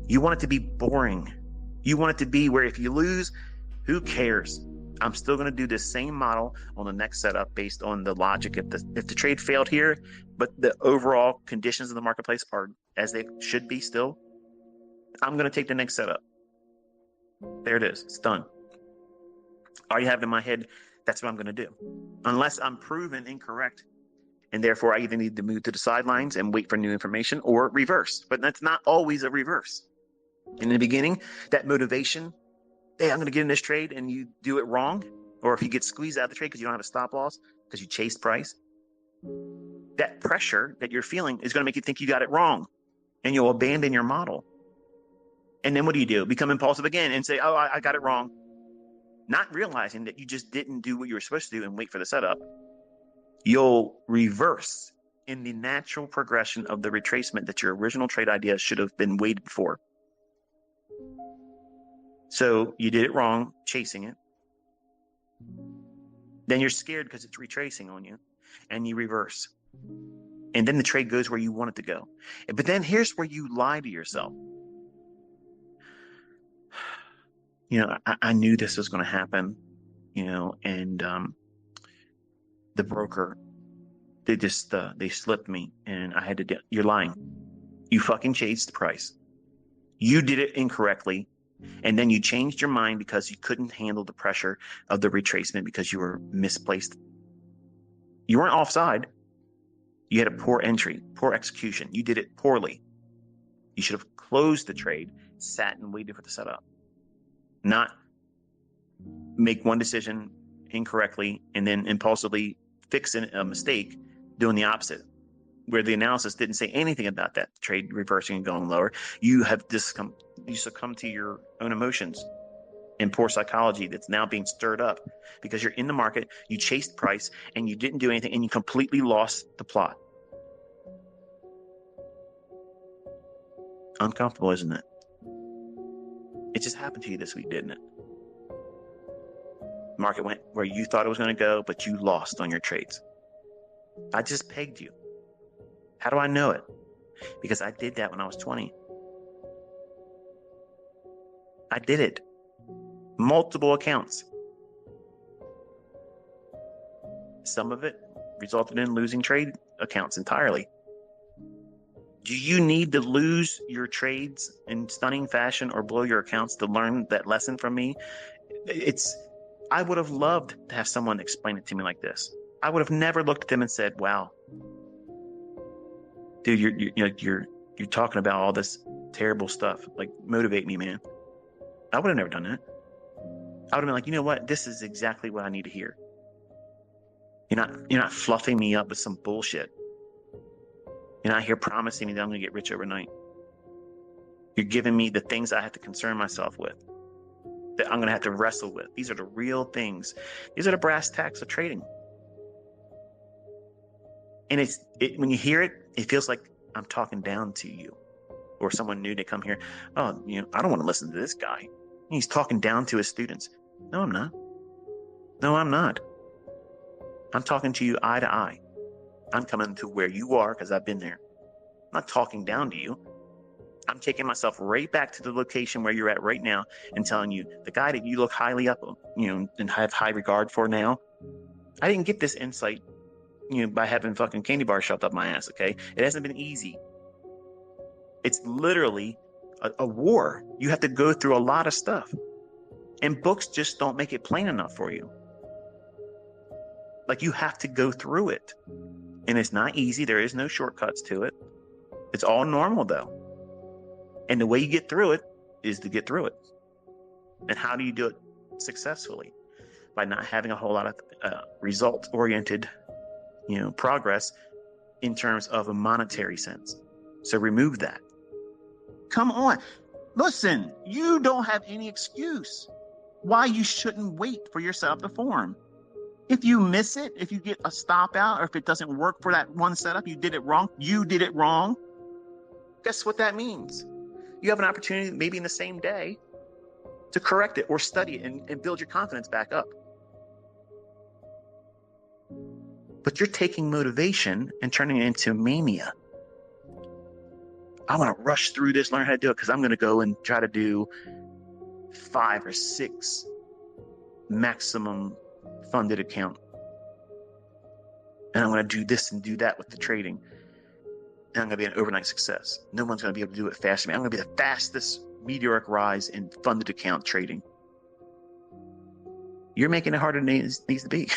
You want it to be boring. You want it to be where if you lose, who cares? I'm still going to do the same model on the next setup based on the logic. If the trade failed here, but the overall conditions of the marketplace are as they should be still, I'm going to take the next setup. There it is. It's done. I already have it in my head. That's what I'm going to do. Unless I'm proven incorrect, and therefore I either need to move to the sidelines and wait for new information or reverse. But that's not always a reverse. In the beginning, that motivation, hey, I'm going to get in this trade, and you do it wrong, or if you get squeezed out of the trade because you don't have a stop loss because you chased price, that pressure that you're feeling is going to make you think you got it wrong, and you'll abandon your model. And then what do? Become impulsive again and say, oh, I got it wrong. Not realizing that you just didn't do what you were supposed to do and wait for the setup. You'll reverse in the natural progression of the retracement that your original trade idea should have been waited for. So you did it wrong, chasing it. Then you're scared because it's retracing on you, and you reverse. And then the trade goes where you want it to go. But then here's where you lie to yourself. I knew this was going to happen, and the broker, they slipped me, and I had to. You're lying. You fucking chased the price. You did it incorrectly. And then you changed your mind because you couldn't handle the pressure of the retracement because you were misplaced. You weren't offside. You had a poor entry, poor execution. You did it poorly. You should have closed the trade, sat and waited for the setup. Not make one decision incorrectly and then impulsively fix a mistake doing the opposite, where the analysis didn't say anything about that trade reversing and going lower. You succumb to your own emotions and poor psychology that's now being stirred up because you're in the market, you chased price, and you didn't do anything, and you completely lost the plot. Uncomfortable, isn't it? It just happened to you this week, didn't it? Market went where you thought it was going to go, but you lost on your trades. I just pegged you. How do I know it? Because I did that when I was 20. I did it. Multiple accounts. Some of it resulted in losing trade accounts entirely. Do you need to lose your trades in stunning fashion or blow your accounts to learn that lesson from me? I would have loved to have someone explain it to me like this. I would have never looked at them and said, wow, dude, you're talking about all this terrible stuff. Like, motivate me, man. I would have never done that. I would have been like, you know what? This is exactly what I need to hear. You're not fluffing me up with some bullshit. You're not here promising me that I'm going to get rich overnight. You're giving me the things I have to concern myself with, that I'm going to have to wrestle with. These are the real things. These are the brass tacks of trading. And when you hear it, it feels like I'm talking down to you or someone new to come here. Oh, I don't want to listen to this guy. He's talking down to his students. No, I'm not. No, I'm not. I'm talking to you eye to eye. I'm coming to where you are because I've been there. I'm not talking down to you. I'm taking myself right back to the location where you're at right now and telling you, the guy that you look highly up, and have high regard for now, I didn't get this insight, by having fucking candy bars shoved up my ass, okay? It hasn't been easy. It's literally a war. You have to go through a lot of stuff. And books just don't make it plain enough for you. Like, you have to go through it. And it's not easy. There is no shortcuts to it. It's all normal, though. And the way you get through it is to get through it. And how do you do it successfully? By not having a whole lot of result-oriented, progress in terms of a monetary sense. So remove that. Come on. Listen, you don't have any excuse why you shouldn't wait for your setup to form. If you miss it, if you get a stop out, or if it doesn't work for that one setup, you did it wrong. Guess what that means? You have an opportunity, maybe in the same day, to correct it or study it and build your confidence back up. But you're taking motivation and turning it into mania. I want to rush through this, learn how to do it, because I'm going to go and try to do 5 or 6 maximum funded account. And I'm going to do this and do that with the trading. And I'm going to be an overnight success. No one's going to be able to do it faster than me. I'm going to be the fastest meteoric rise in funded account trading. You're making it harder than it needs to be.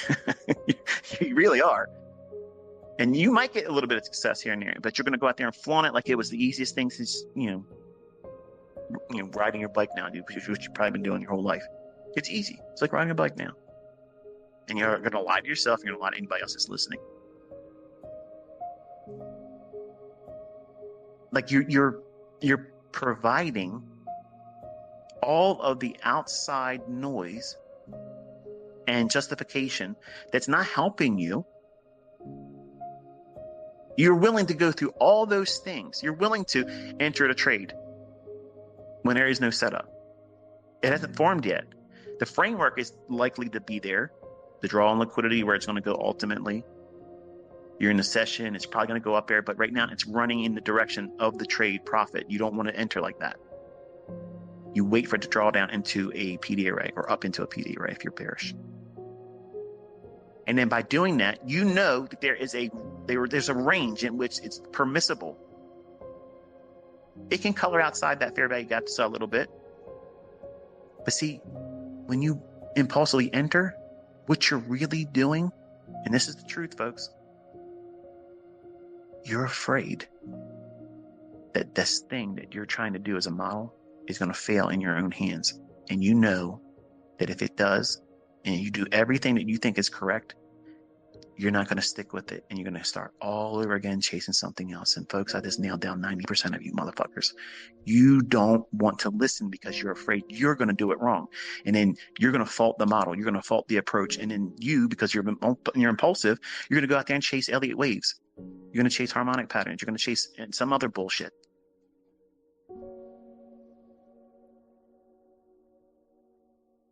You really are. And you might get a little bit of success here and there, but you're going to go out there and flaunt it like it was the easiest thing since, riding your bike now, which you've probably been doing your whole life. It's easy. It's like riding a bike now. And you're going to lie to yourself. You're going to lie to anybody else that's listening. Like you're providing all of the outside noise and justification that's not helping you. You're willing to go through all those things. You're willing to enter the trade when there is no setup. It hasn't formed yet. The framework is likely to be there. The draw on liquidity, where it's going to go ultimately. You're in the session. It's probably going to go up there. But right now, it's running in the direction of the trade profit. You don't want to enter like that. You wait for it to draw down into a PD array or up into a PD array if you're bearish. And then by doing that, you know that there's a range in which it's permissible. It can color outside that fair value gap just a little bit. But see, when you impulsively enter, what you're really doing, and this is the truth, folks, you're afraid that this thing that you're trying to do as a model is going to fail in your own hands. And you know that if it does, and you do everything that you think is correct, you're not going to stick with it, and you're going to start all over again chasing something else. And folks, I just nailed down 90% of you motherfuckers. You don't want to listen because you're afraid you're going to do it wrong. And then you're going to fault the model. You're going to fault the approach. And then you, because you're impulsive, you're going to go out there and chase Elliott waves. You're going to chase harmonic patterns. You're going to chase some other bullshit.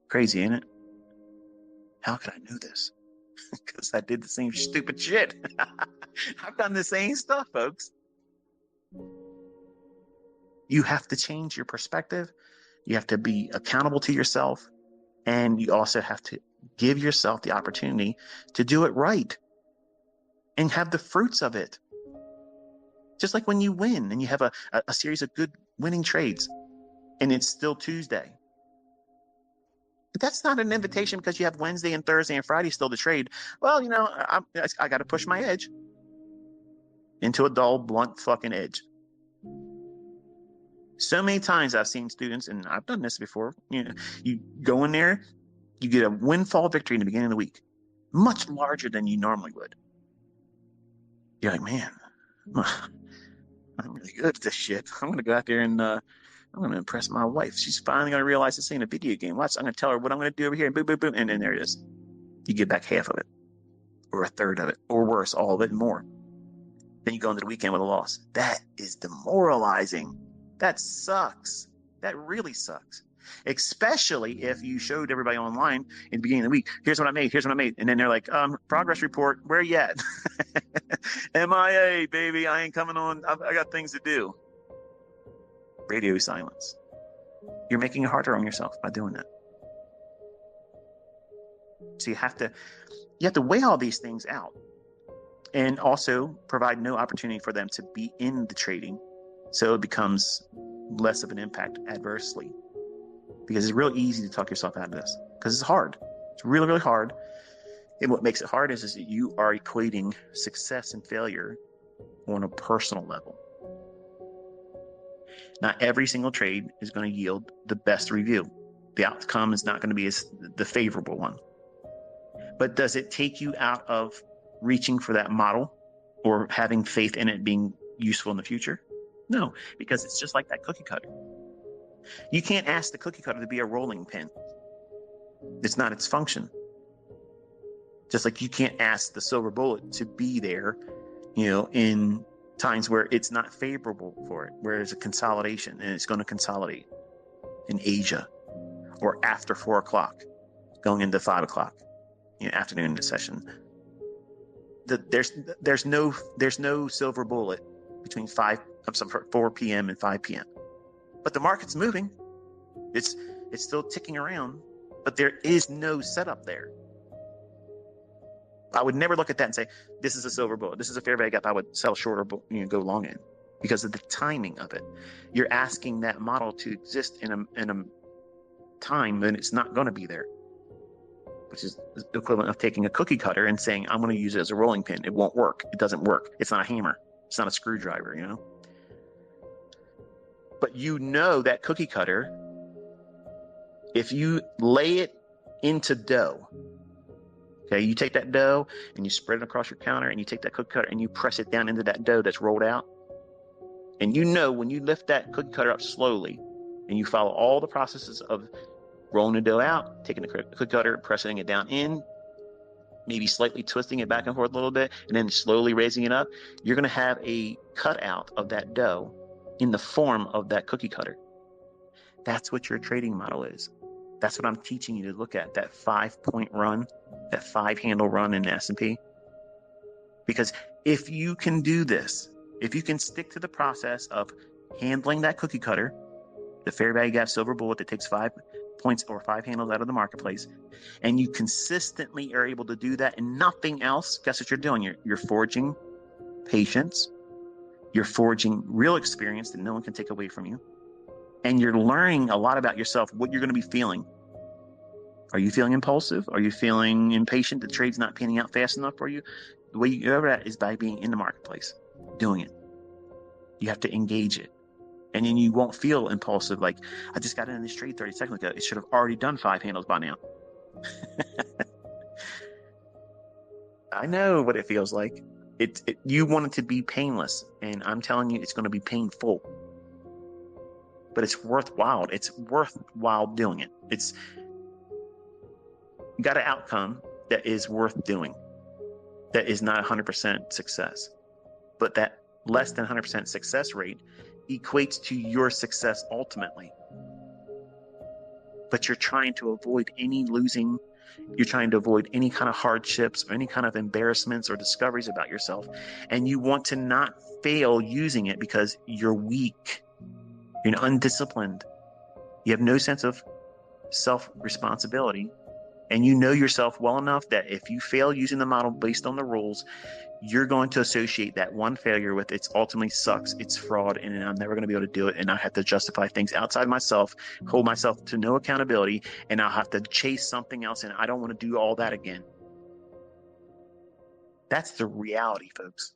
Crazy, ain't it? How could I know this? Because I did the same stupid shit. I've done the same stuff, folks. You have to change your perspective. You have to be accountable to yourself. And you also have to give yourself the opportunity to do it right and have the fruits of it. Just like when you win and you have a series of good winning trades and it's still Tuesday. But that's not an invitation because you have Wednesday and Thursday and Friday still to trade. Well, I got to push my edge into a dull, blunt fucking edge. So many times I've seen students, and I've done this before, you go in there, you get a windfall victory in the beginning of the week, much larger than you normally would. You're like, man, I'm really good at this shit. I'm going to go out there and I'm going to impress my wife. She's finally going to realize this ain't a video game. Watch, I'm going to tell her what I'm going to do over here, and boom, boom, boom, and then there it is. You get back half of it, or a third of it, or worse, all of it and more. Then you go into the weekend with a loss. That is demoralizing. That sucks. That really sucks. Especially if you showed everybody online in the beginning of the week, here's what I made, and then they're like, progress report, where you at? MIA, baby, I ain't coming on. I got things to do. Radio silence. You're making it harder on yourself by doing that. So you have to weigh all these things out and also provide no opportunity for them to be in the trading, so it becomes less of an impact adversely. Because it's real easy to talk yourself out of this because it's hard. It's really, really hard. And what makes it hard is that you are equating success and failure on a personal level. Not every single trade is going to yield the best review. The outcome is not going to be the favorable one. But does it take you out of reaching for that model or having faith in it being useful in the future? No, because it's just like that cookie cutter. You can't ask the cookie cutter to be a rolling pin. It's not its function. Just like you can't ask the silver bullet to be there, in times where it's not favorable for it, where there's a consolidation and it's going to consolidate in Asia or after 4 o'clock going into 5 o'clock, afternoon session. There's no silver bullet between 4 p.m. and 5 p.m. But the market's moving. It's still ticking around, but there is no setup there. I would never look at that and say, this is a silver bullet. This is a fair value gap. I would sell short or go long in because of the timing of it. You're asking that model to exist in a time when it's not going to be there, which is the equivalent of taking a cookie cutter and saying, I'm going to use it as a rolling pin. It won't work. It doesn't work. It's not a hammer. It's not a screwdriver, But that cookie cutter, if you lay it into dough, okay, you take that dough and you spread it across your counter and you take that cookie cutter and you press it down into that dough that's rolled out. And when you lift that cookie cutter up slowly and you follow all the processes of rolling the dough out, taking the cookie cutter, pressing it down in, maybe slightly twisting it back and forth a little bit, and then slowly raising it up, you're going to have a cutout of that dough in the form of that cookie cutter. That's what your trading model is. That's what I'm teaching you to look at, that 5-point run, that 5-handle run in the S&P. Because if you can do this, if you can stick to the process of handling that cookie cutter, the fair value gap silver bullet that takes 5 points or 5 handles out of the marketplace, and you consistently are able to do that and nothing else, guess what you're doing? You're forging patience. You're forging real experience that no one can take away from you. And you're learning a lot about yourself, what you're going to be feeling. Are you feeling impulsive? Are you feeling impatient? The trade's not panning out fast enough for you? The way you get over that is by being in the marketplace, doing it. You have to engage it. And then you won't feel impulsive like, I just got in this trade 30 seconds ago. It should have already done 5 handles by now. I know what it feels like. You want it to be painless. And I'm telling you, it's going to be painful. But it's worthwhile. It's worthwhile doing it. It's got an outcome that is worth doing. That is not 100% success. But that less than 100% success rate equates to your success ultimately. But you're trying to avoid any losing. You're trying to avoid any kind of hardships or any kind of embarrassments or discoveries about yourself. And you want to not fail using it because you're weak. You're undisciplined. You have no sense of self-responsibility. And you know yourself well enough that if you fail using the model based on the rules, you're going to associate that one failure with it's ultimately sucks, it's fraud, and I'm never going to be able to do it. And I have to justify things outside myself, hold myself to no accountability, and I'll have to chase something else. And I don't want to do all that again. That's the reality, folks.